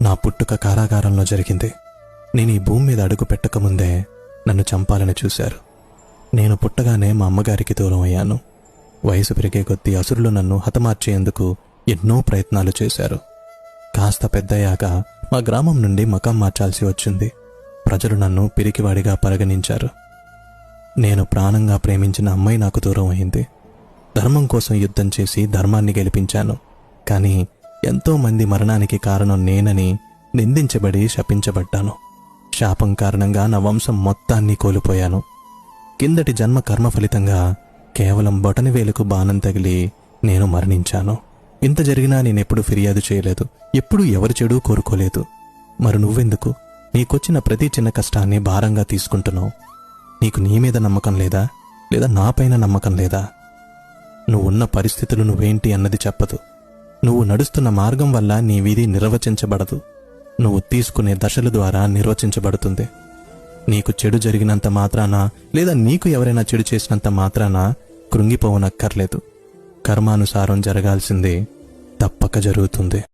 నా పుట్టుక కారాగారంలో జరిగింది. నేను ఈ భూమి మీద అడుగు పెట్టకముందే నన్ను చంపాలని చూశారు. నేను పుట్టగానే మా అమ్మగారికి దూరం అయ్యాను. వయసు పెరిగే కొద్దీ అసురులు నన్ను హతమార్చేందుకు ఎన్నో ప్రయత్నాలు చేశారు. కాస్త పెద్దయ్యాక మా గ్రామం నుండి మకాం మార్చాల్సి వచ్చింది. ప్రజలు నన్ను పిరికివాడిగా పరిగణించారు. నేను ప్రాణంగా ప్రేమించిన అమ్మాయి నాకు దూరం అయింది. ధర్మం కోసం యుద్ధం చేసి ధర్మాన్ని గెలిపించాను. కానీ ఎంతో మంది మరణానికి కారణం నేనని నిందించబడి శపించబడ్డాను. శాపం కారణంగా నా వంశం మొత్తాన్ని కోల్పోయాను. కిందటి జన్మ కర్మ ఫలితంగా కేవలం బొటనవేలుకు బాణం తగిలి నేను మరణించాను. ఇంత జరిగినా నేనెప్పుడు ఫిర్యాదు చేయలేదు. ఎప్పుడూ ఎవరి చెడు కోరుకోలేదు. మరి నువ్వెందుకు నీకొచ్చిన ప్రతి చిన్న కష్టాన్ని భారంగా తీసుకుంటున్నావు? నీకు నీ మీద నమ్మకం లేదా? లేదా నాపైన నమ్మకం లేదా? నువ్వున్న పరిస్థితులు నువ్వేంటి అన్నది చెప్పదు. నువ్వు నడుస్తున్న మార్గం వల్ల నీ విధి నిర్వచించబడదు. నువ్వు తీసుకునే దశల ద్వారా నిర్వచించబడుతుంది. నీకు చెడు జరిగినంత మాత్రాన లేదా నీకు ఎవరైనా చెడు చేసినంత మాత్రాన కృంగిపోవనక్కర్లేదు. కర్మానుసారం జరగాల్సింది తప్పక జరుగుతుంది.